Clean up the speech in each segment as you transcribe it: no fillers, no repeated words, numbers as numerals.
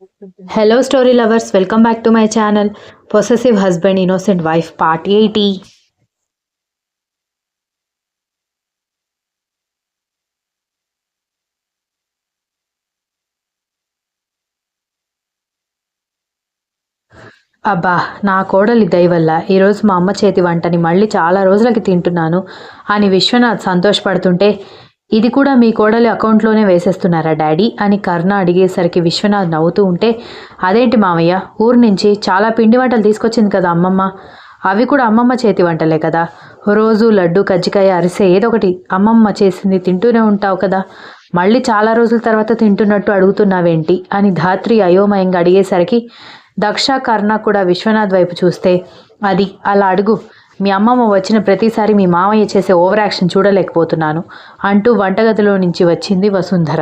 Hello, story lovers. Welcome back to my channel. Possessive Husband, Innocent Wife, Part 80. అబ్బా, నా కోడలి దయ వల్ల ఈరోజు మా అమ్మ చేతి వంటని మళ్ళీ చాలా రోజులకి తింటున్నాను అని విశ్వనాథ్ సంతోషపడుతుంటే, ఇది కూడా మీ కోడలి అకౌంట్లోనే వేసేస్తున్నారా డాడీ అని కర్ణ అడిగేసరికి విశ్వనాథ్ నవ్వుతూ ఉంటే, అదేంటి మామయ్య, ఊరు నుంచి చాలా పిండి వంటలు తీసుకొచ్చింది కదా అమ్మమ్మ, అవి కూడా అమ్మమ్మ చేతి వంటలే కదా, రోజు లడ్డు కజ్జికాయ అరిసె ఏదో ఒకటి అమ్మమ్మ చేసింది తింటూనే ఉంటావు కదా, మళ్ళీ చాలా రోజుల తర్వాత తింటున్నట్టు అడుగుతున్నావేంటి అని ధాత్రి అయోమయంగా అడిగేసరికి దక్ష కర్ణ కూడా విశ్వనాథ్ వైపు చూస్తే, అది అలా అడుగు, మీ అమ్మమ్మ వచ్చిన ప్రతిసారి మీ మామయ్య చేసే ఓవర్ యాక్షన్ చూడలేకపోతున్నాను అంటూ వంటగదిలో నుంచి వచ్చింది వసుంధర.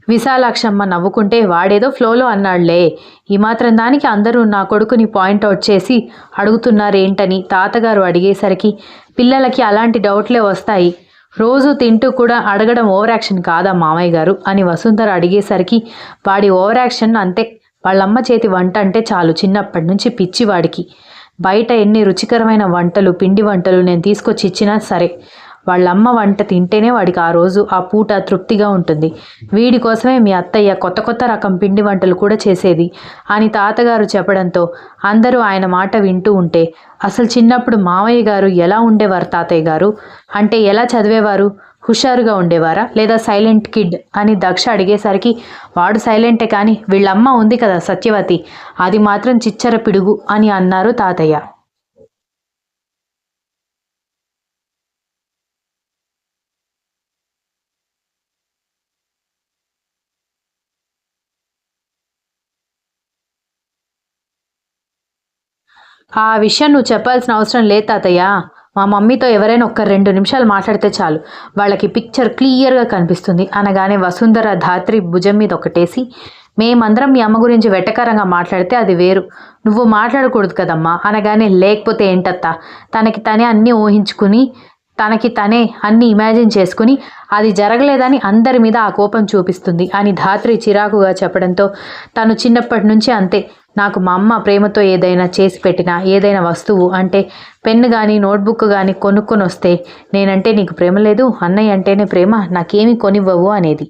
విశాలాక్షమ్మ నవ్వుకుంటే, వాడేదో ఫ్లోలో అన్నాళ్లే, ఈ మాత్రం దానికి అందరూ నా కొడుకుని పాయింట్అవుట్ చేసి అడుగుతున్నారేంటని తాతగారు అడిగేసరికి, పిల్లలకి అలాంటి డౌట్లే వస్తాయి, రోజు తింటూ కూడా అడగడం ఓవర్ యాక్షన్ కాదా మామయ్య గారు అని వసుంధర అడిగేసరికి, వాడి ఓవర్ యాక్షన్ అంతే, వాళ్ళమ్మ చేతి వంట అంటే చాలు, చిన్నప్పటి నుంచి పిచ్చి వాడికి, బయట ఎన్ని రుచికరమైన వంటలు పిండి వంటలు నేను తీసుకొచ్చి ఇచ్చినా సరే, వాళ్ళమ్మ వంట తింటేనే వాడికి ఆ రోజు ఆ పూట తృప్తిగా ఉంటుంది, వీడి కోసమే మీ అత్తయ్య కొత్త కొత్త రకం పిండి వంటలు కూడా చేసేది అని తాతగారు చెప్పడంతో అందరూ ఆయన మాట వింటూ ఉంటే, అసలు చిన్నప్పుడు మామయ్య గారు ఎలా ఉండేవారు తాతయ్య గారు, అంటే ఎలా చదివేవారు, హుషారుగా ఉండేవారా లేదా సైలెంట్ కిడ్ అని దక్ష అడిగేసరికి, వాడు సైలెంటే కానీ వీళ్ళమ్మ ఉంది కదా సత్యవతి, అది మాత్రం చిచ్చర పిడుగు అని అన్నారు తాతయ్య. ఆ విషయం నువ్వు చెప్పాల్సిన అవసరం లేదు తాతయ్య, మా మమ్మీతో ఎవరైనా ఒక్క 2 నిమిషాలు మాట్లాడితే చాలు, వాళ్ళకి పిక్చర్ క్లియర్గా కనిపిస్తుంది అనగానే వసుంధర ధాత్రి భుజం మీద ఒకటేసి, మేమందరం మీ అమ్మ గురించి వెటకారంగా మాట్లాడితే అది వేరు, నువ్వు మాట్లాడకూడదు కదమ్మా అనగానే, లేకపోతే ఏంటత్తా, తనకి తనే అన్నీ ఊహించుకుని తనకి తనే అన్ని ఇమాజిన్ చేసుకుని అది జరగలేదని అందరి మీద ఆ కోపం చూపిస్తుంది అని ధాత్రి చిరాకుగా చెప్పడంతో, తను చిన్నప్పటి నుంచి అంతే, నాకు మా అమ్మ ప్రేమతో ఏదైనా చేసి పెట్టినా, ఏదైనా వస్తువు అంటే పెన్ను కానీ నోట్బుక్ కానీ కొనుక్కొని వస్తే, నేనంటే నీకు ప్రేమ లేదు, అన్నయ్య అంటేనే ప్రేమ, నాకేమీ కొనివ్వవు అనేది,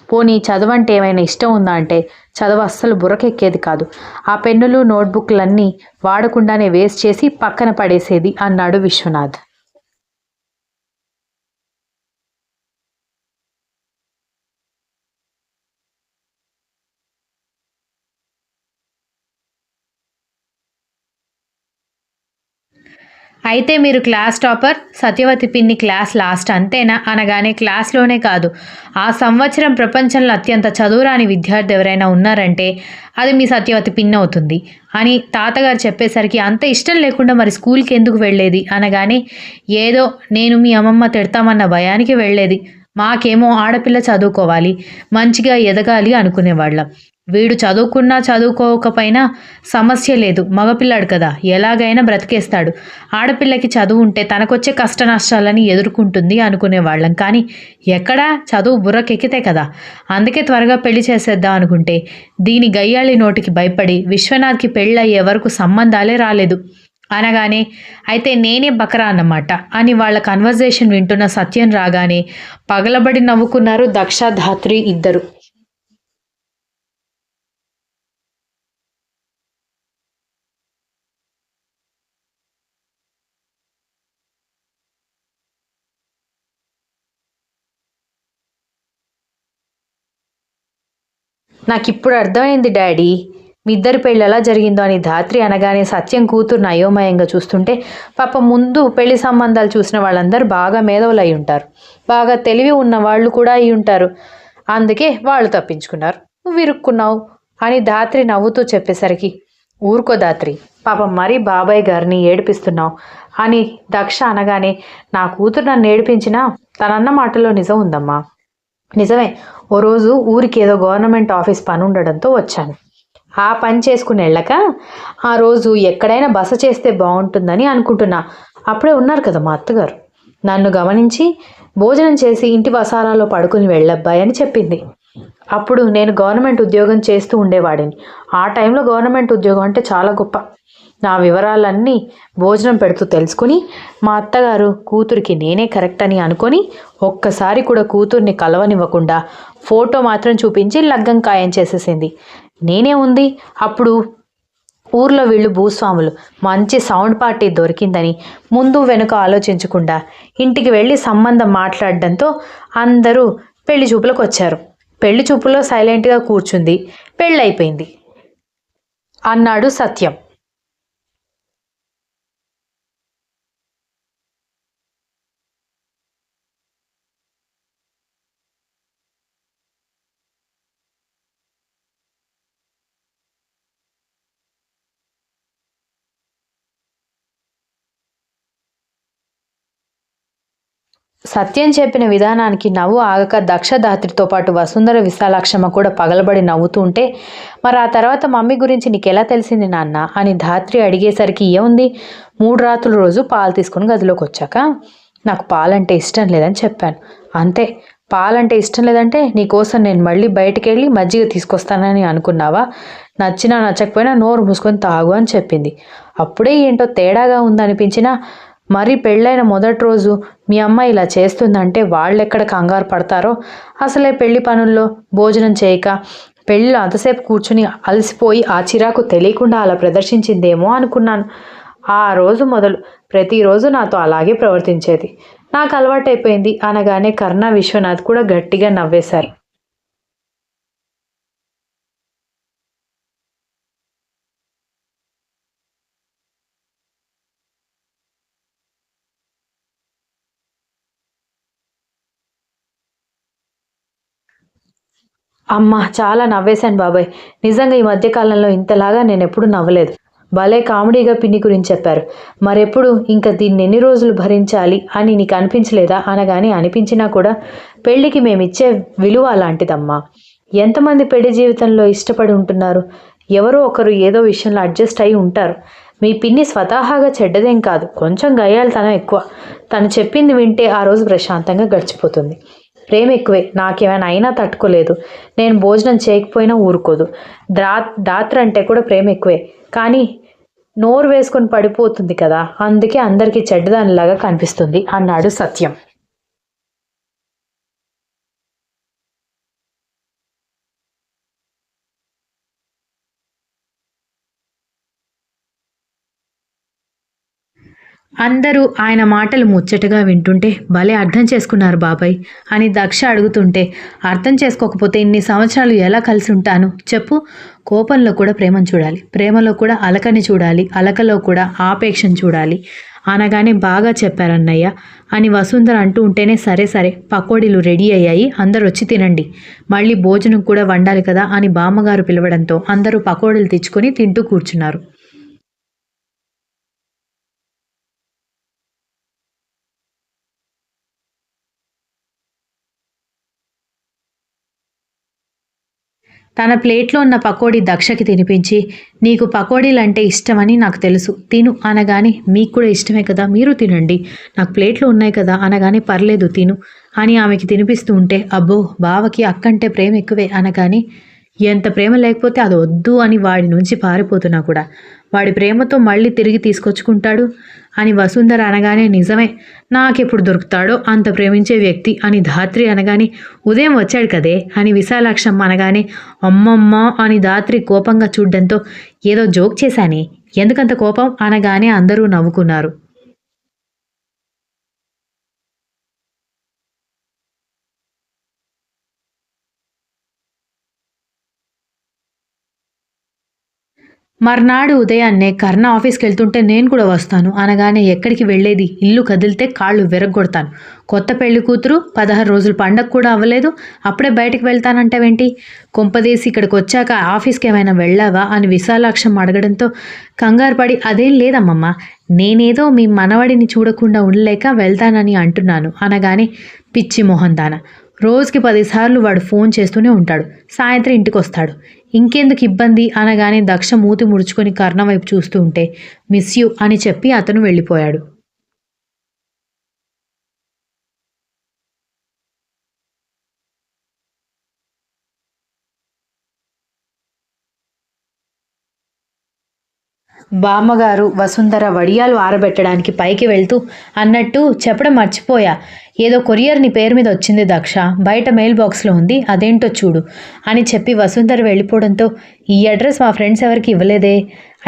పోనీ చదువంటే ఏమైనా ఇష్టం ఉందా అంటే చదువు అస్సలు బుర్రకెక్కేది కాదు, ఆ పెన్నులు నోట్బుక్లన్నీ వాడకుండానే వేస్ట్ చేసి పక్కన పడేసేది అన్నాడు విశ్వనాథ్. అయితే మీరు క్లాస్ టాపర్, సత్యవతి పిన్ని క్లాస్ లాస్ట్ అంతేనా అనగానే, క్లాస్లోనే కాదు, ఆ సంవత్సరం ప్రపంచంలో అత్యంత చదువురాని విద్యార్థి ఎవరైనా ఉన్నారంటే అది మీ సత్యవతి పిన్ని అవుతుంది అని తాతగారు చెప్పేసరికి, అంత ఇష్టం లేకుండా మరి స్కూల్కి ఎందుకు వెళ్ళేది అనగానే, ఏదో నేను మీ అమ్మమ్మ తిడతామన్న భయానికి వెళ్ళేది, మాకేమో ఆడపిల్ల చదువుకోవాలి, మంచిగా ఎదగాలి అనుకునేవాళ్ళం, వీడు చదువుకున్నా చదువుకోకపోయినా సమస్య లేదు, మగపిల్లాడు కదా ఎలాగైనా బ్రతికేస్తాడు, ఆడపిల్లకి చదువు ఉంటే తనకొచ్చే కష్ట నష్టాలని ఎదుర్కొంటుంది అనుకునేవాళ్ళం, కానీ ఎక్కడా చదువు బుర్రకెక్కితే కదా, అందుకే త్వరగా పెళ్లి చేసేద్దాం అనుకుంటే దీని గయ్యాళి నోటికి భయపడి విశ్వనాథ్కి పెళ్ళయ్యే వరకు సంబంధాలే రాలేదు అనగానే, అయితే నేనే బకరా అన్నమాట అని వాళ్ళ కన్వర్జేషన్ వింటున్న సత్యం రాగానే పగలబడి నవ్వుకున్నారు దక్ష ధాత్రి ఇద్దరు. నాకిప్పుడు అర్థమైంది డాడీ, మీ ఇద్దరి పెళ్ళి ఎలా జరిగిందో అని ధాత్రి అనగానే సత్యం కూతురుని అయోమయంగా చూస్తుంటే, పాప ముందు పెళ్లి సంబంధాలు చూసిన వాళ్ళందరూ బాగా మేధవులు అయి ఉంటారు, బాగా తెలివి ఉన్న వాళ్ళు కూడా అయి ఉంటారు, అందుకే వాళ్ళు తప్పించుకున్నారు, నువ్వు ఇరుక్కున్నావు అని ధాత్రి నవ్వుతూ చెప్పేసరికి, ఊరుకో ధాత్రి, పాపం మరీ బాబాయ్ గారిని ఏడిపిస్తున్నావు అని దక్ష అనగానే, నా కూతురు నన్ను ఏడిపించినా తనన్న మాటలో నిజం ఉందమ్మా, నిజమే, ఓ రోజు ఊరికి ఏదో గవర్నమెంట్ ఆఫీస్ పని ఉండడంతో వచ్చాను, ఆ పని చేసుకుని వెళ్ళక ఆ రోజు ఎక్కడైనా బస చేస్తే బాగుంటుందని అనుకుంటున్నా. అప్పుడే ఉన్నారు కదా మా అత్తగారు. నన్ను గమనించి భోజనం చేసి ఇంటి వసారాలో పడుకుని వెళ్ళబ్బాయి అని చెప్పింది. అప్పుడు నేను గవర్నమెంట్ ఉద్యోగం చేస్తూ ఉండేవాడిని. ఆ టైంలో గవర్నమెంట్ ఉద్యోగం అంటే చాలా గొప్ప. నా వివరాలన్నీ భోజనం పెడుతూ తెలుసుకుని మా అత్తగారు కూతురికి నేనే కరెక్ట్ అని అనుకొని ఒక్కసారి కూడా కూతుర్ని కలవనివ్వకుండా ఫోటో మాత్రం చూపించి లగ్గం ఖాయం చేసేసింది. నేనే ఉంది అప్పుడు ఊర్లో వీళ్ళు భూస్వాములు మంచి సౌండ్ పార్టీ దొరికిందని ముందు వెనుక ఆలోచించకుండా ఇంటికి వెళ్ళి సంబంధం మాట్లాడడంతో అందరూ పెళ్లి చూపులకు వచ్చారు. పెళ్లి చూపులో సైలెంట్గా కూర్చుంది. పెళ్ళైపోయింది అన్నాడు సత్యం. సత్యం చెప్పిన విధానానికి నవ్వు ఆగక దక్షదాత్రితో పాటు వసుంధర విశాలాక్షమ్మ కూడా పగలబడి నవ్వుతుంటే, మరి ఆ తర్వాత మమ్మీ గురించి నీకెలా తెలిసింది నాన్న అని ధాత్రి అడిగేసరికి ఏముంది, 3 రాత్రుల రోజు పాలు తీసుకుని గదిలోకి వచ్చాక నాకు పాలంటే ఇష్టం లేదని చెప్పాను. అంతే. పాలంటే ఇష్టం లేదంటే నీకోసం నేను మళ్ళీ బయటికి వెళ్ళి మజ్జిగ తీసుకొస్తానని అనుకున్నావా? నచ్చినా నచ్చకపోయినా నోరు మూసుకొని తాగు అని చెప్పింది. అప్పుడే ఏంటో తేడాగా ఉందనిపించినా మరి పెళ్ళైన మొదటి రోజు మీ అమ్మ ఇలా చేస్తుందంటే వాళ్ళెక్కడ కంగారు పడతారో, అసలే పెళ్లి పనుల్లో భోజనం చేయక పెళ్ళిలో అంతసేపు కూర్చుని అలసిపోయి ఆ చిరాకు తెలియకుండా అలా ప్రదర్శించిందేమో అనుకున్నాను. ఆ రోజు మొదలు ప్రతిరోజు నాతో అలాగే ప్రవర్తించేది. నాకు అలవాటైపోయింది అనగానే కర్ణ, విశ్వనాథ్ కూడా గట్టిగా నవ్వేశారు. అమ్మ చాలా నవ్వేశాను బాబాయ్. నిజంగా ఈ మధ్యకాలంలో ఇంతలాగా నేనెప్పుడు నవ్వలేదు. భలే కామెడీగా పిన్ని గురించి చెప్పారు. మరెప్పుడు ఇంకా దీన్ని ఎన్ని రోజులు భరించాలి అని నీకు అనిపించలేదా అనగానే అనిపించినా కూడా పెళ్ళికి మేమిచ్చే విలువ అలాంటిదమ్మా. ఎంతమంది పెళ్లి జీవితంలో ఇష్టపడి ఉంటున్నారు. ఎవరో ఒకరు ఏదో విషయంలో అడ్జస్ట్ అయి ఉంటారు. మీ పిన్ని స్వతహాగా చెడ్డదేం కాదు, కొంచెం గయ్యాళితనం ఎక్కువ. తను చెప్పింది వింటే ఆ రోజు ప్రశాంతంగా గడిచిపోతుంది. ప్రేమ ఎక్కువే. నాకేమైనా అయినా తట్టుకోలేదు. నేను భోజనం చేయకపోయినా ఊరుకోదు. దాత్ర అంటే కూడా ప్రేమ ఎక్కువే. కానీ నోరు వేసుకొని పడిపోతుంది కదా, అందుకే అందరికీ చెడ్డదానిలాగా కనిపిస్తుంది అన్నాడు సత్యం. అందరూ ఆయన మాటలు ముచ్చటగా వింటుంటే భలే అర్థం చేసుకున్నారు బాబాయ్ అని దక్ష అడుగుతుంటే, అర్థం చేసుకోకపోతే ఇన్ని సంవత్సరాలు ఎలా కలిసి ఉంటాను చెప్పు. కోపంలో కూడా ప్రేమను చూడాలి, ప్రేమలో కూడా అలకని చూడాలి, అలకలో కూడా ఆపేక్షను చూడాలి అనగానే బాగా చెప్పారన్నయ్య అని వసుంధర అంటూ ఉంటేనే సరే సరే పకోడీలు రెడీ అయ్యాయి, అందరూ వచ్చి తినండి, మళ్ళీ భోజనం కూడా వండాలి కదా అని బామ్మగారు పిలవడంతో అందరూ పకోడీలు తెచ్చుకొని తింటూ కూర్చున్నారు. తన ప్లేట్లో ఉన్న పకోడీ దక్షకి తినిపించి, నీకు పకోడీలంటే ఇష్టమని నాకు తెలుసు, తిను అనగానే, మీకు కూడా ఇష్టమే కదా, మీరు తినండి, నాకు ప్లేట్లో ఉన్నాయి కదా అనగానే, పర్లేదు తిను అని ఆమెకి తినిపిస్తూ ఉంటే, అబ్బో బావకి అక్కంటే ప్రేమ ఎక్కువే అనగానే, ఎంత ప్రేమ లేకపోతే అది వద్దు అని వాడి నుంచి పారిపోతున్నా కూడా వాడి ప్రేమతో మళ్ళీ తిరిగి తీసుకొచ్చుకుంటాడు అని వసుంధర అనగానే, నిజమే, నాకెప్పుడు దొరుకుతాడో అంత ప్రేమించే వ్యక్తి అని ధాత్రి అనగానే, ఉదయం వచ్చాడు కదే అని విశాలాక్షమ్మ అనగానే, అమ్మమ్మ అని ధాత్రి కోపంగా చూడ్డంతో, ఏదో జోక్ చేశానే, ఎందుకంత కోపం అనగానే అందరూ నవ్వుకున్నారు. మర్నాడు ఉదయాన్నే కర్ణ ఆఫీస్కి వెళ్తుంటే నేను కూడా వస్తాను అనగానే, ఎక్కడికి వెళ్ళేది, ఇల్లు కదిలితే కాళ్ళు విరగ్గొడతాను, కొత్త పెళ్లి కూతురు 16 రోజులు పండగ కూడా అవ్వలేదు, అప్పుడే బయటికి వెళ్తానంటావేంటి, కొంపదేసి ఇక్కడికి వచ్చాక ఆఫీస్కి ఏమైనా వెళ్ళావా అని విశాలాక్షం అడగడంతో కంగారు పడి, అదేం లేదమ్మమ్మ, నేనేదో మీ మనవడిని చూడకుండా ఉండలేక వెళ్తానని అంటున్నాను అనగానే, పిచ్చి మోహన్ దాన, రోజుకి 10 సార్లు వాడు ఫోన్ చేస్తూనే ఉంటాడు, సాయంత్రం ఇంటికి వస్తాడు, ఇంకెందుకు ఇబ్బంది అనగానే దక్ష మూతి ముడుచుకొని కర్ణ వైపు చూస్తూ ఉంటే మిస్ యూ అని చెప్పి అతను వెళ్ళిపోయాడు. బామ్మగారు వసుంధర వడియాలు ఆరబెట్టడానికి పైకి వెళ్తూ అన్నట్టు చెప్పడం మర్చిపోయా, ఏదో కొరియర్ నీ పేరు మీద వచ్చింది దక్ష, బయట మెయిల్ బాక్స్లో ఉంది, అదేంటో చూడు అని చెప్పి వసుంధర వెళ్ళిపోవడంతో ఈ అడ్రస్ మా ఫ్రెండ్స్ ఎవరికి ఇవ్వలేదే,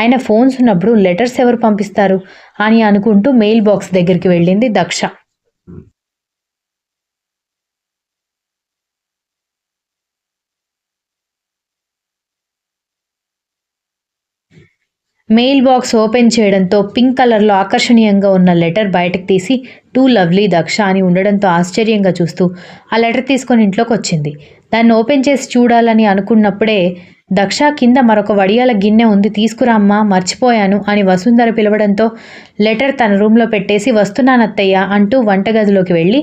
ఆయన ఫోన్స్ ఉన్నప్పుడు లెటర్స్ ఎవరు పంపిస్తారు అని అనుకుంటూ మెయిల్ బాక్స్ దగ్గరికి వెళ్ళింది దక్ష. మెయిల్ బాక్స్ ఓపెన్ చేయడంతో పింక్ కలర్లో ఆకర్షణీయంగా ఉన్న లెటర్ బయటకు తీసి టూ లవ్లీ దక్ష అని ఉండడంతో ఆశ్చర్యంగా చూస్తూ ఆ లెటర్ తీసుకొని ఇంట్లోకి వచ్చింది. దాన్ని ఓపెన్ చేసి చూడాలని అనుకున్నప్పుడే దక్ష కింద మరొక వడియాల గిన్నె ఉంది, తీసుకురామ్మా మర్చిపోయాను అని వసుంధర పిలవడంతో లెటర్ తన రూమ్లో పెట్టేసి వస్తున్నానత్తయ్య అంటూ వంటగదిలోకి వెళ్ళి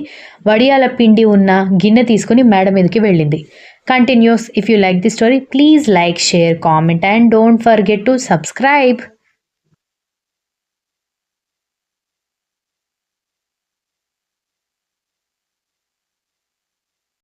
వడియాల పిండి ఉన్న గిన్నె తీసుకుని మేడ మీదకి వెళ్ళింది. Continues. If you like this story, please like, share, comment and don't forget to subscribe.